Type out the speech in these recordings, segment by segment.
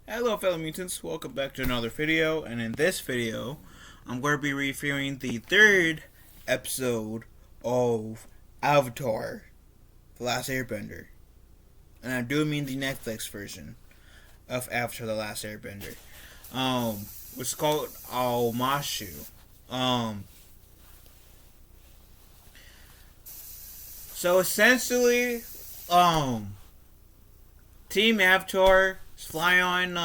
Hello fellow mutants, welcome back to another video, and in this video, I'm going to be reviewing the third episode of Avatar, The Last Airbender. And I do mean the Netflix version of Avatar, The Last Airbender. Which is called Omashu. So essentially, Team Avatar is flying on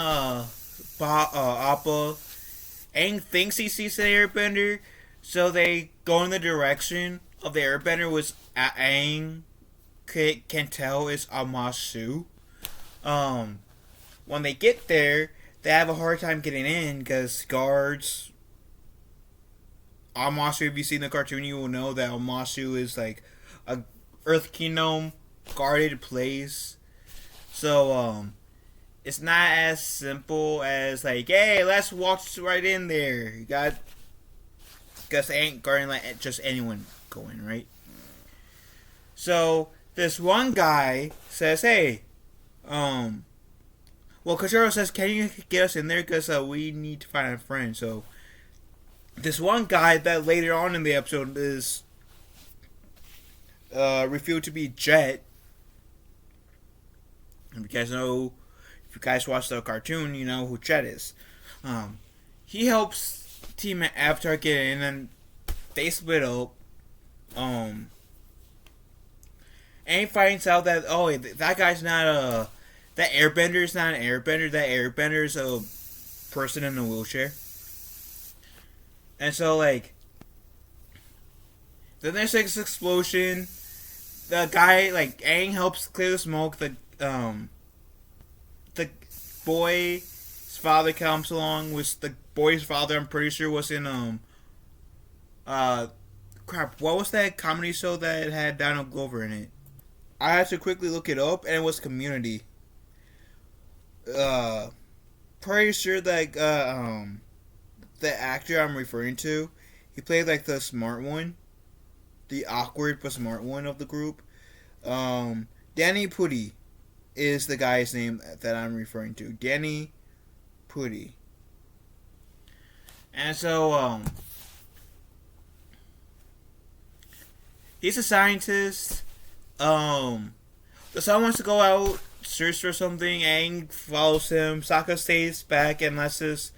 Appa. Aang thinks he sees the Airbender, so they go in the direction of the Airbender, which Aang can tell is Omashu. When they get there, they have a hard time getting in because guards. Omashu, if you've seen the cartoon, you will know that Omashu is like a Earth Kingdom guarded place. So, it's not as simple as like, hey, let's walk right in there. You got, because they ain't going to let just anyone go in, right? So, this one guy says, hey, well, Kachiro says, can you get us in there? Because we need to find a friend. So, this one guy that later on in the episode is revealed to be Jet. And if you guys watch the cartoon, you know who Jet is. He helps Team Avatar get in, and they split up. And he finds out that that guy's not that Airbender is not an Airbender. That Airbender is a person in a wheelchair. And so then there's this explosion. The guy Aang helps clear the smoke. The boy's father comes along, which the boy's father I'm pretty sure was in what was that comedy show that had Donald Glover in it? I had to quickly look it up, and it was Community. Pretty sure that the actor I'm referring to, he played the smart one, the awkward but smart one of the group. Danny Pudi is the guy's name that I'm referring to. Danny Pudi. And so, he's a scientist. The son wants to go out, search for something. Aang follows him. Sokka stays back and lets his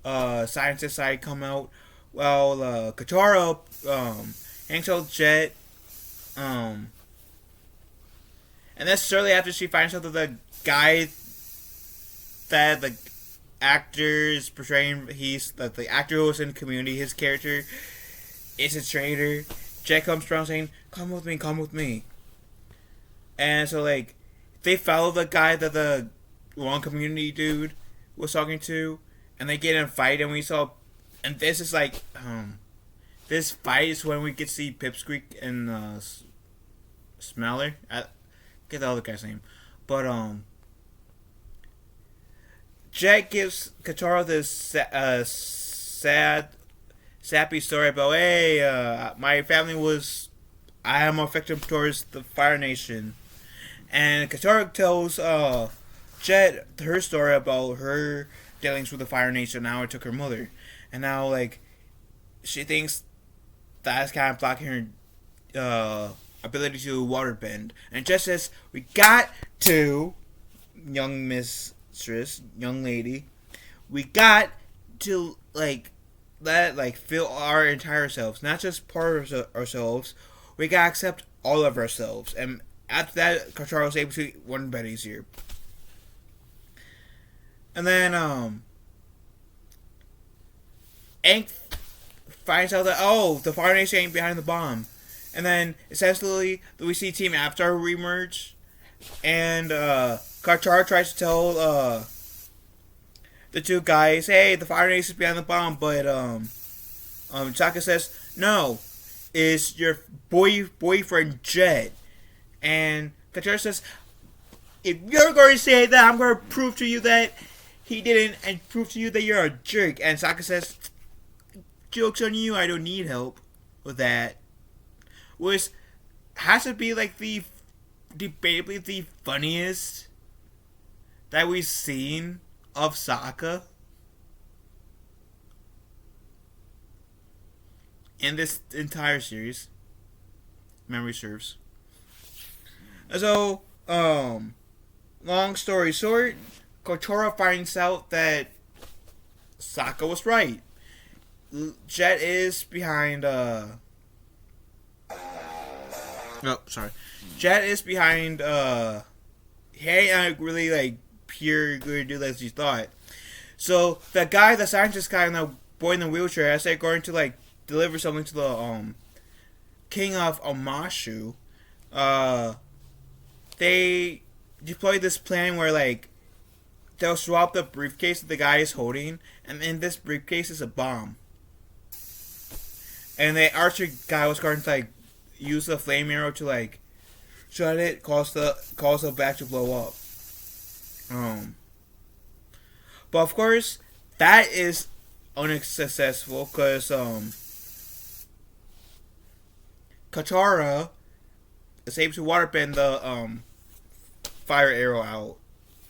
scientist side come out. While Katara hangs out with Jet. And that's shortly after she finds out that the guy that the actor is portraying, the actor who was in Community, his character, is a traitor. Jet comes around saying, come with me, come with me. And so, they follow the guy that the wrong Community dude was talking to, and they get in a fight, and this is this fight is when we get to see Pipsqueak and Smeller. I get the other guy's name, but Jet gives Katara this sad, sappy story about, hey, my family was, I am a victim towards the Fire Nation, and Katara tells Jet her story about her dealings with the Fire Nation, how it took her mother, and now she thinks that's kind of blocking her ability to waterbend, and Jet says, we got to, young lady, we got to fill our entire selves, not just part of ourselves. We gotta accept all of ourselves, and after that, Katara was able to one bed easier. And then Aang finds out that the Fire Nation ain't behind the bomb. And then, essentially, we see Team Avatar reemerge. And, Katara tries to tell, the two guys, hey, the Fire Nation is behind the bomb. But, Chaka says, no, it's your boyfriend, Jet. And Katara says, if you're going to say that, I'm going to prove to you that he didn't, and prove to you that you're a jerk. And Sokka says, joke's on you, I don't need help with that. Which has to be debatably the funniest that we've seen of Sokka in this entire series. Memory serves. So, long story short, Kotora finds out that Sokka was right. Jet is behind, oh, sorry. Jet is behind, he ain't really, like, pure good dude as you thought. So, the scientist guy, and the boy in the wheelchair, as they're going to, like, deliver something to the, king of Omashu, they deploy this plan where, like, they'll swap the briefcase that the guy is holding, and in this briefcase is a bomb. And the archer guy was going to, like, use the flame arrow to, like, shut it, cause the back to blow up. But of course, that is unsuccessful because Katara is able to waterbend the fire arrow out.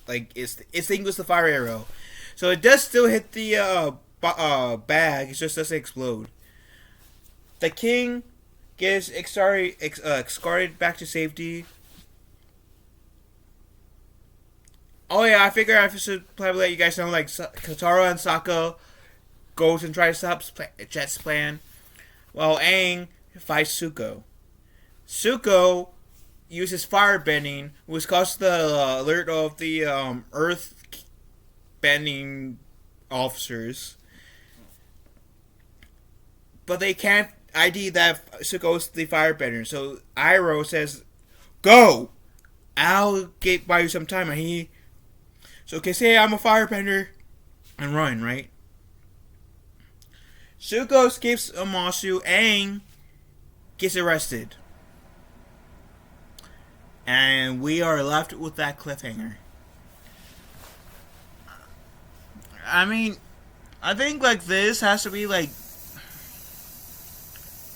Like, it's extinguished the fire arrow. So it does still hit the bag, it just doesn't explode. The king gets escorted back to safety. Oh yeah, I figure I should probably let you guys know, like, Katara and Sokka goes and tries to stop Jet's plan, while Aang fights Zuko. Zuko uses firebending, which causes the alert of the earth bending officers. But they can't ID that Zuko's the firebender, so Iroh says, "Go! I'll buy you some time." And so can say I'm a firebender and run, right? Zuko escapes Omashu. Aang gets arrested. And we are left with that cliffhanger. I mean, I think, like, this has to be, like,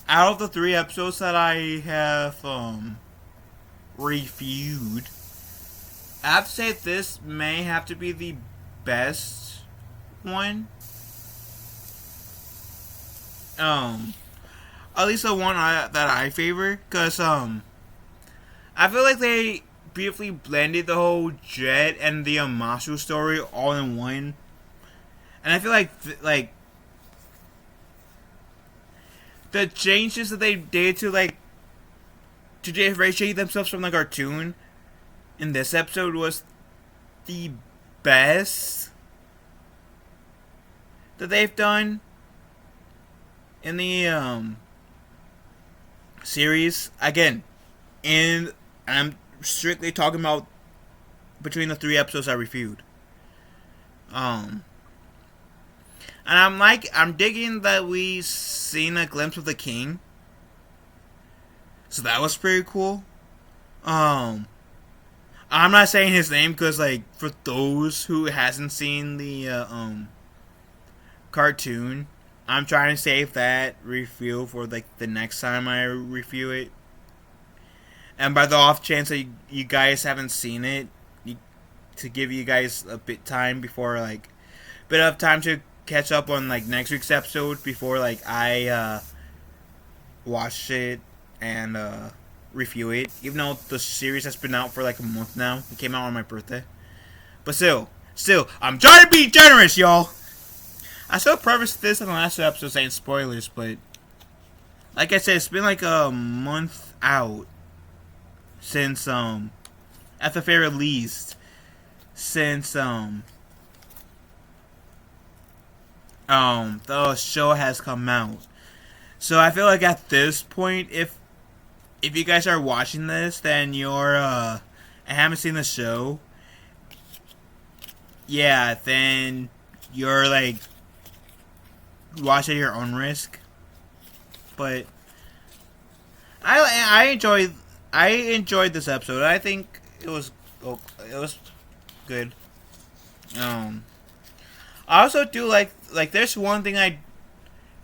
out of the 3 episodes that I have reviewed, I have to say this may have to be the best one. At least the one that I favor, because I feel like they beautifully blended the whole Jet and the Omashu story all in one. And I feel like the changes that they did to differentiate themselves from the cartoon in this episode was the best that they've done in the series. Again, and I'm strictly talking about between the 3 episodes I reviewed. And I'm digging that we seen a glimpse of the king. So that was pretty cool. I'm not saying his name because, like, for those who hasn't seen the cartoon, I'm trying to save that review for, like, the next time I review it. And by the off chance that you guys haven't seen it, to give you guys a bit of time to catch up on, like, next week's episode before, like, I watch it and review it. Even though the series has been out for, like, a month now. It came out on my birthday. But still, I'm trying to be generous, y'all. I still prefaced this in the last 2 episodes saying spoilers, but like I said, it's been like a month out since at the very least, since the show has come out. So I feel like at this point, if you guys are watching this, then you're and haven't seen the show, yeah, then you're, like, watch at your own risk. But I enjoyed this episode. I think it was good. I also do like there's one thing I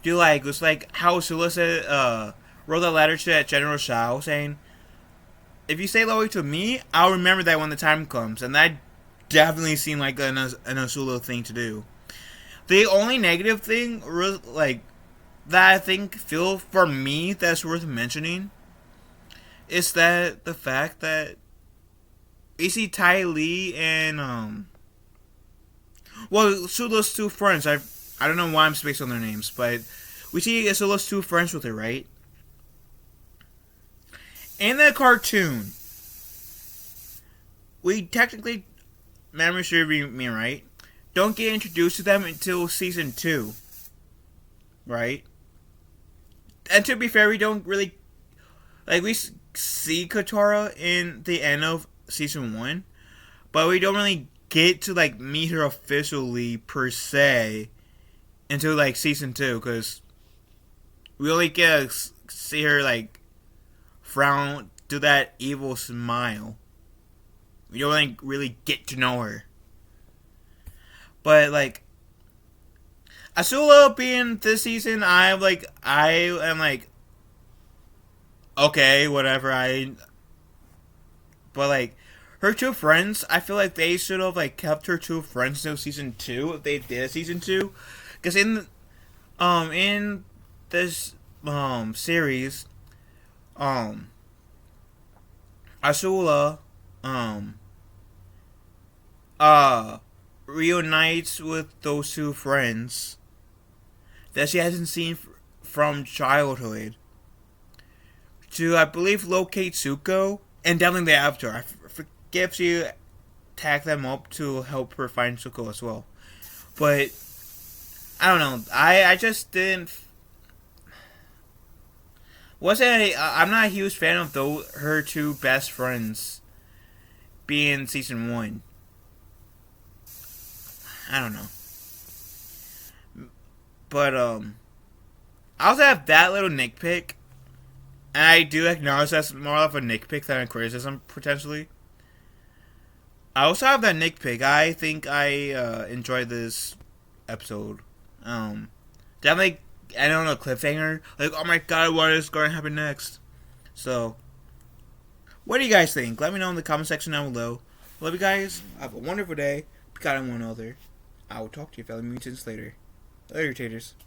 do like, was like how Sula wrote a letter to General Shao saying, "If you stay loyal to me, I'll remember that when the time comes." And that definitely seem like an Azula thing to do. The only negative thing, like, that I think feel for me that's worth mentioning is that the fact that we see Ty Lee and Sula's two friends. I don't know why I'm spacing on their names, but we see Sula's two friends with her, right? In the cartoon, we technically, memory should be me right, don't get introduced to them until season 2, right? And to be fair, we don't really, like, we see Katara in the end of season 1, but we don't really get to, like, meet her officially per se until, like, season 2, because we only get to see her, like, frown, do that evil smile. We don't, like, really get to know her. But, like, Azula being this season, I am like, okay, whatever. But like, her two friends, I feel like they should have like kept her two friends until season 2 if they did season 2, because in this series, Azula reunites with those two friends that she hasn't seen from childhood to, I believe, locate Zuko and definitely the Avatar. I forget if she tagged them up to help her find Zuko as well. But I don't know. I just didn't. I'm not a huge fan of her two best friends being in season 1. I don't know. But I also have that little nitpick, and I do acknowledge that's more of a nitpick than a criticism potentially. I also have that nitpick. I think I enjoyed this episode. Definitely, I don't know, cliffhanger. Like, oh my god, what is going to happen next? So, what do you guys think? Let me know in the comment section down below. Love you guys. Have a wonderful day. Be kind to one another. I will talk to you fellow mutants later. Later, taters.